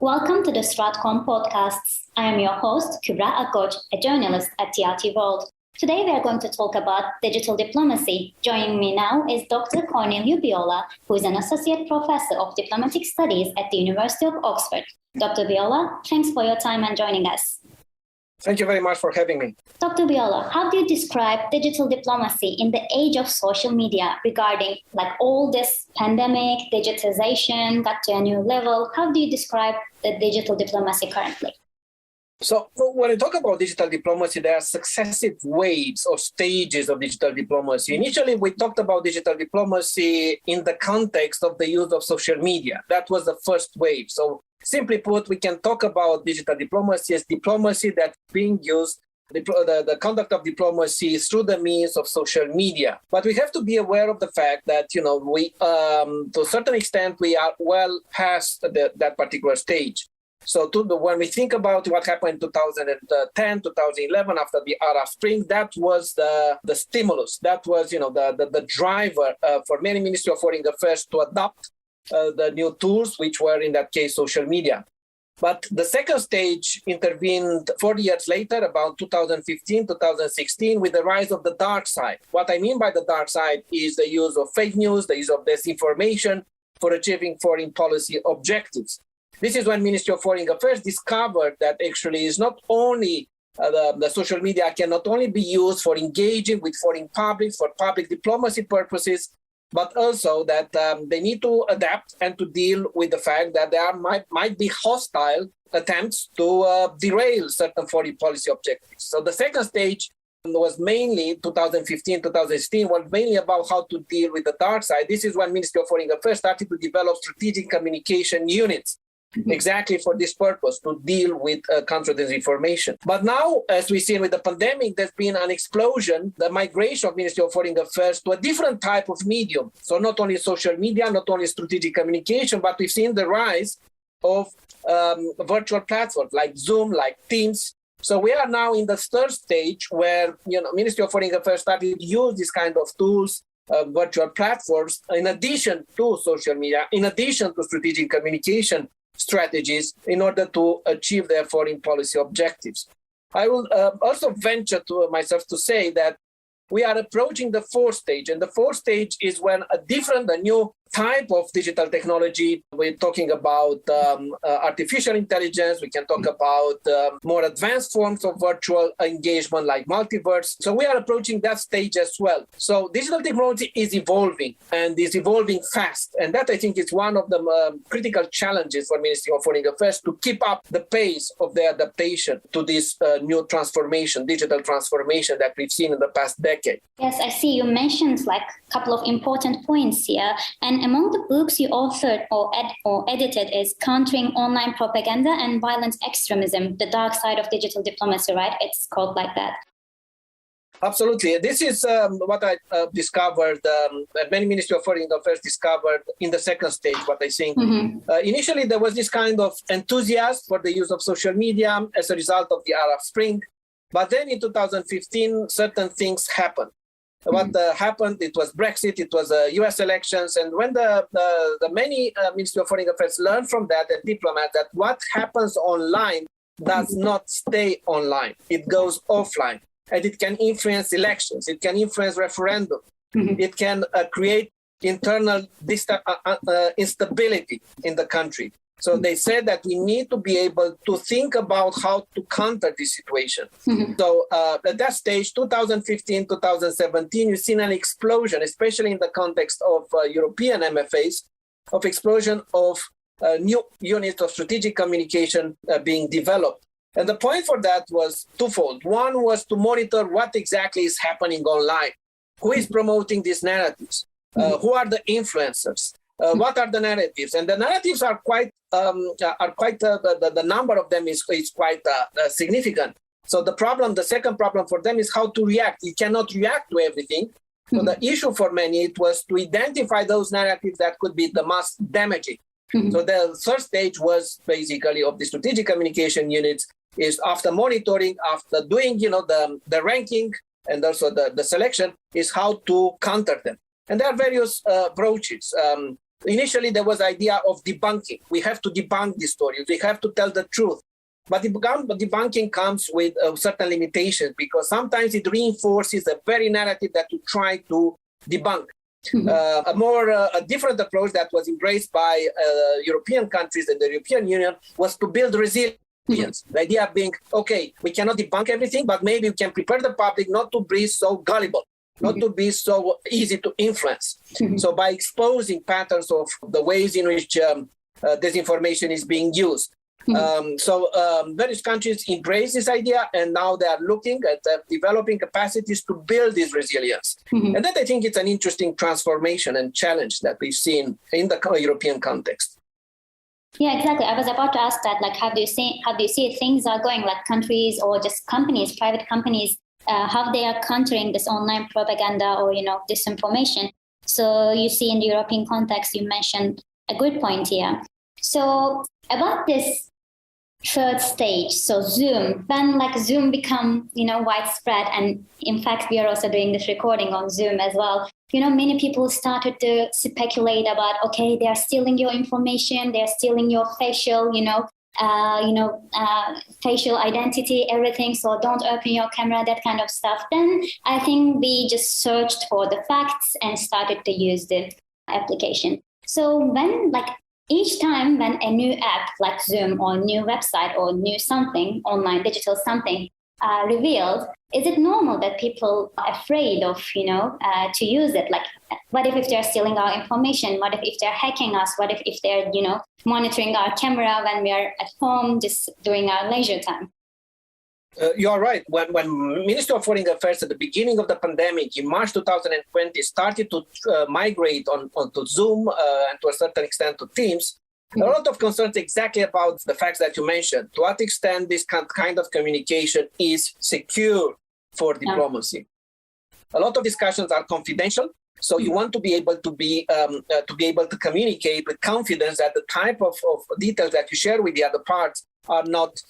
Welcome to the Stratcom podcasts. I am your host, Kübra Akkoç, a journalist at TRT World. Today we are going to talk about digital diplomacy. Joining me now is Dr. Corneliu Bjola, who is an associate professor of diplomatic studies at the University of Oxford. Dr. Bjola, thanks for your time and joining us. Thank you very much for having me. Dr. Bjola, how do you describe digital diplomacy in the age of social media regarding all this pandemic, digitization got to a new level? How do you describe the digital diplomacy currently? So when we talk about digital diplomacy, there are successive waves or stages of digital diplomacy. Initially, we talked about digital diplomacy in the context of the use of social media. That was the first wave. So simply put, we can talk about digital diplomacy as diplomacy that's being used, the conduct of diplomacy through the means of social media. But we have to be aware of the fact that, we, to a certain extent, we are well past that particular stage. So when we think about what happened in 2010, 2011, after the Arab Spring, that was the stimulus. That was, the driver for many Ministry of Foreign Affairs to adopt the new tools, which were in that case social media. But the second stage intervened 40 years later, about 2015, 2016, with the rise of the dark side. What I mean by the dark side is the use of fake news, the use of disinformation for achieving foreign policy objectives. This is when Ministry of Foreign Affairs discovered that actually is not only the social media can not only be used for engaging with foreign publics, for public diplomacy purposes, but also that they need to adapt and to deal with the fact that there might be hostile attempts to derail certain foreign policy objectives. So the second stage was mainly 2015, 2016, was mainly about how to deal with the dark side. This is when Ministry of Foreign Affairs started to develop strategic communication units exactly for this purpose, to deal with counter disinformation. But now, as we see with the pandemic, there's been an explosion, the migration of Ministry of Foreign Affairs to a different type of medium. So not only social media, not only strategic communication, but we've seen the rise of virtual platforms like Zoom, like Teams. So we are now in the third stage where, Ministry of Foreign Affairs started to use these kind of tools, virtual platforms, in addition to social media, in addition to strategic communication strategies in order to achieve their foreign policy objectives. I will also venture to myself to say that we are approaching the fourth stage, and the fourth stage is when a new type of digital technology, we're talking about artificial intelligence, we can talk about more advanced forms of virtual engagement like multiverse. So we are approaching that stage as well. So digital technology is evolving and is evolving fast. And that I think is one of the critical challenges for Ministry of Foreign Affairs to keep up the pace of their adaptation to this new transformation, digital transformation that we've seen in the past decade. Yes, I see you mentioned a couple of important points here. And among the books you authored or edited is Countering Online Propaganda and Violent Extremism, The Dark Side of Digital Diplomacy, right? It's called like that. Absolutely. This is what I discovered, many Ministry of Foreign Affairs discovered in the second stage, what I think. Initially, there was this kind of enthusiasm for the use of social media as a result of the Arab Spring. But then in 2015, certain things happened. What happened, it was Brexit, it was US elections. And when the many Ministry of Foreign Affairs learned from that, and diplomats, that what happens online does not stay online. It goes offline. And it can influence elections. It can influence referendum. It can create internal instability in the country. So they said that we need to be able to think about how to counter this situation. So at that stage, 2015, 2017, you've seen an explosion, especially in the context of European MFAs, of explosion of new units of strategic communication being developed. And the point for that was twofold. One was to monitor what exactly is happening online. Who is promoting these narratives? Who are the influencers? What are the narratives? And the narratives are quite, the number of them is quite significant. So the second problem for them is how to react. You cannot react to everything. So the issue for many, it was to identify those narratives that could be the most damaging. So the third stage was basically of the strategic communication units is after monitoring, after doing, the ranking and also the selection is how to counter them. And there are various approaches. initially there was the idea of debunking. We have to debunk these stories. We have to tell the truth. But debunking comes with certain limitations because sometimes it reinforces the very narrative that you try to debunk. A different approach that was embraced by European countries and the European Union was to build resilience. The idea being, okay, we cannot debunk everything, but maybe we can prepare the public not to be so gullible, not to be so easy to influence. So by exposing patterns of the ways in which disinformation is being used. Various countries embrace this idea, and now they are looking at developing capacities to build this resilience. And that, I think, it's an interesting transformation and challenge that we've seen in the European context. Yeah, exactly. I was about to ask that, like, how do you see things are going, like countries or just companies, private companies, how they are countering this online propaganda or, disinformation. So you see in the European context, you mentioned a good point here. So about this third stage, so Zoom, when Zoom become, widespread, and in fact, we are also doing this recording on Zoom as well. Many people started to speculate about, okay, they are stealing your information, they're stealing your facial, facial identity, everything. So don't open your camera, that kind of stuff. Then I think we just searched for the facts and started to use the application. So when each time when a new app like Zoom or new website or new something, online digital something revealed, is it normal that people are afraid of, to use it? Like, what if they're stealing our information? What if they're hacking us? What if they're, monitoring our camera when we are at home, just during our leisure time? You are right. When Ministry of Foreign Affairs at the beginning of the pandemic in March 2020 started to migrate onto Zoom and to a certain extent to Teams, a lot of concerns exactly about the facts that you mentioned. To what extent this kind of communication is secure for diplomacy? A lot of discussions are confidential, so you want to be able to communicate with confidence that the type of details that you share with the other parts are not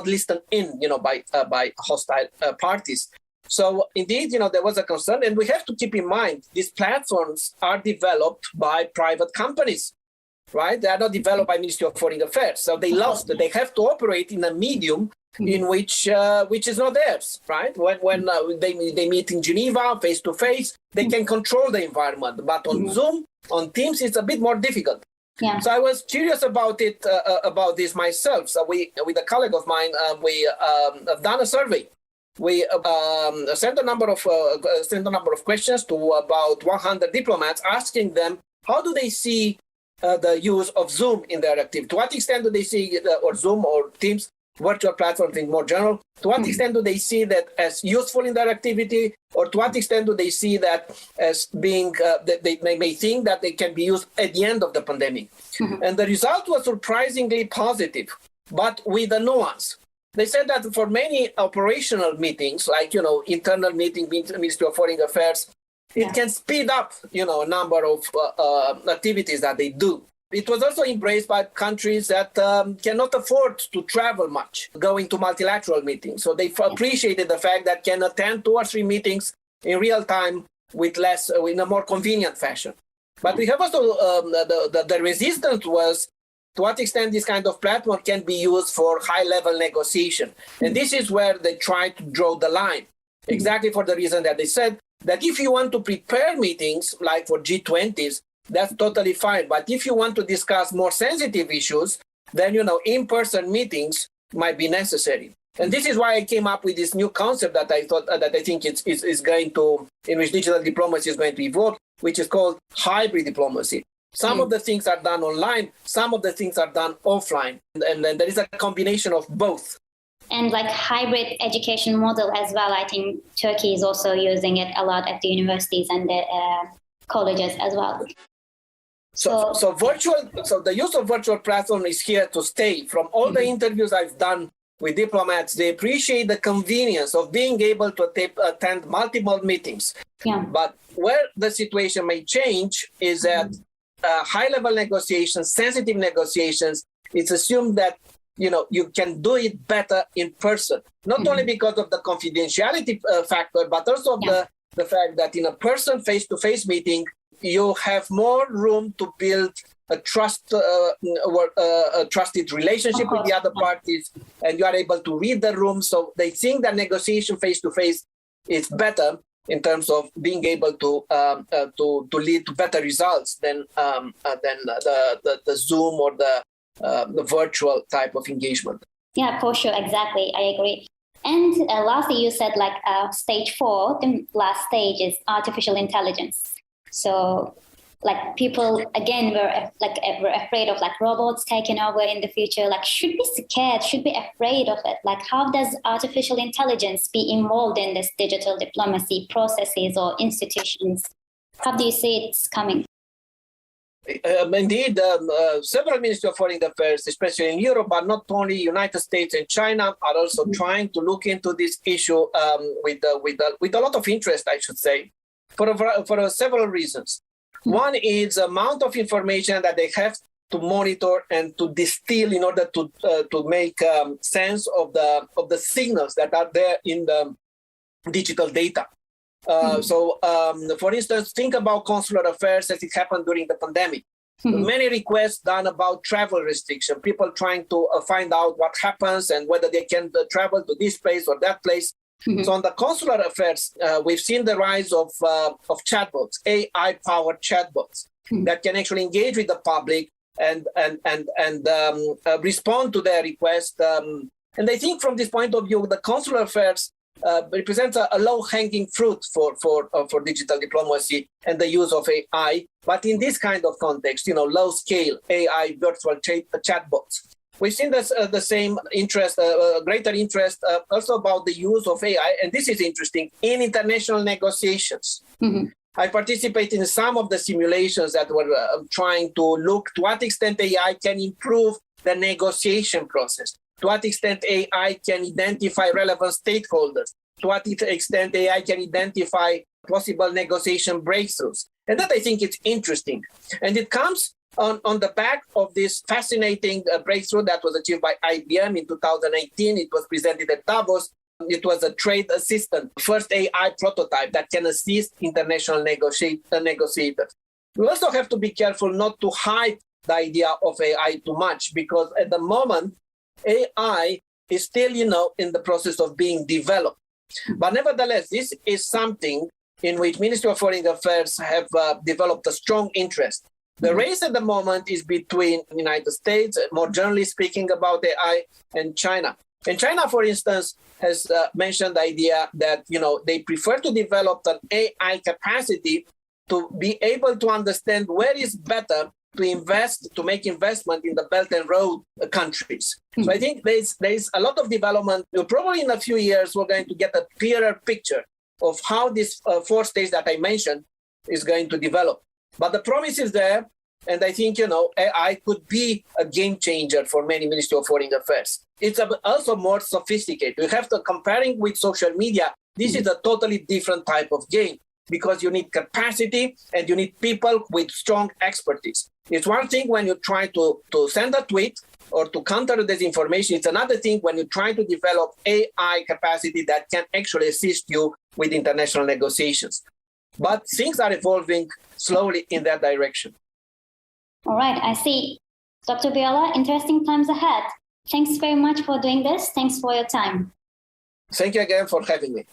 listened in, by hostile parties. So indeed, there was a concern, and we have to keep in mind these platforms are developed by private companies, right? They are not developed by Ministry of Foreign Affairs, so they have to operate in a medium in which is not theirs, right? When they meet in Geneva face to face, they can control the environment, but on Zoom, on Teams, it's a bit more difficult. Yeah. So I was curious about it, about this myself. So we, with a colleague of mine, we have done a survey. We sent a number of questions to about 100 diplomats, asking them how do they see the use of Zoom in their activity. To what extent do they see or Zoom or Teams, virtual platforms in more general? To what extent do they see that as useful in their activity, or to what extent do they see that as being, they may think that they can be used at the end of the pandemic? And the result was surprisingly positive, but with a nuance. They said that for many operational meetings, like, internal meeting, Ministry of Foreign Affairs, it can speed up, a number of activities that they do. It was also embraced by countries that cannot afford to travel much, going to multilateral meetings. So they appreciated the fact that can attend 2 or 3 meetings in real time with less, in a more convenient fashion. But we have also the resistance was to what extent this kind of platform can be used for high-level negotiation. And this is where they try to draw the line, exactly for the reason that they said that if you want to prepare meetings, like for G20s, that's totally fine. But if you want to discuss more sensitive issues, then, in-person meetings might be necessary. And this is why I came up with this new concept that I think is going to, in which digital diplomacy is going to evolve, which is called hybrid diplomacy. Some of the things are done online, some of the things are done offline. And then there is a combination of both. And hybrid education model as well. I think Turkey is also using it a lot at the universities and the colleges as well. So the use of virtual platform is here to stay. From all the interviews I've done with diplomats, they appreciate the convenience of being able to attend multiple meetings. Yeah. But where the situation may change is that high-level negotiations, sensitive negotiations, it's assumed that you can do it better in person, not only because of the confidentiality factor, but also the fact that in a person face-to-face meeting, you have more room to build a trusted relationship with the other parties, and you are able to read the room. So they think that negotiation face-to-face is better in terms of being able to lead to better results than the Zoom or the virtual type of engagement. Yeah, for sure. Exactly. I agree. And lastly, you said stage 4, the last stage is artificial intelligence. So people, again, were afraid of robots taking over in the future. Should be scared, should be afraid of it. How does artificial intelligence be involved in this digital diplomacy processes or institutions? How do you see it's coming? Indeed, several ministries of foreign affairs, especially in Europe, but not only United States and China, are also trying to look into this issue with a lot of interest, I should say, for several reasons. One is the amount of information that they have to monitor and to distill in order to make sense of the signals that are there in the digital data. So, for instance, think about consular affairs as it happened during the pandemic. Many requests done about travel restriction, people trying to find out what happens and whether they can travel to this place or that place. So on the consular affairs, we've seen the rise of chatbots, AI-powered chatbots that can actually engage with the public and respond to their request. And I think from this point of view, the consular affairs represents a low-hanging fruit for digital diplomacy and the use of AI. But in this kind of context, low-scale AI virtual chatbots. We've seen the same interest, greater interest also about the use of AI, and this is interesting, in international negotiations. I participated in some of the simulations that were trying to look to what extent AI can improve the negotiation process, to what extent AI can identify relevant stakeholders, to what extent AI can identify possible negotiation breakthroughs. And that I think is interesting. And it comes on the back of this fascinating breakthrough that was achieved by IBM in 2018. It was presented at Davos. It was a trade assistant, first AI prototype that can assist international negotiators. We also have to be careful not to hype the idea of AI too much, because at the moment, AI is still, in the process of being developed. But nevertheless, this is something in which Ministry of Foreign Affairs have developed a strong interest. The race at the moment is between the United States, more generally speaking about AI, and China. And China, for instance, has mentioned the idea that, they prefer to develop an AI capacity to be able to understand where is better to invest, to make investment in the Belt and Road countries. So I think there's a lot of development. Probably in a few years, we're going to get a clearer picture of how this 4 stages that I mentioned is going to develop. But the promise is there, and I think, AI could be a game changer for many Ministry of Foreign Affairs. It's also more sophisticated. You have to, comparing with social media, this is a totally different type of game, because you need capacity and you need people with strong expertise. It's one thing when you try to send a tweet or to counter disinformation. It's another thing when you try to develop AI capacity that can actually assist you with international negotiations. But things are evolving slowly in that direction. All right, I see. Dr. Bjola, interesting times ahead. Thanks very much for doing this. Thanks for your time. Thank you again for having me.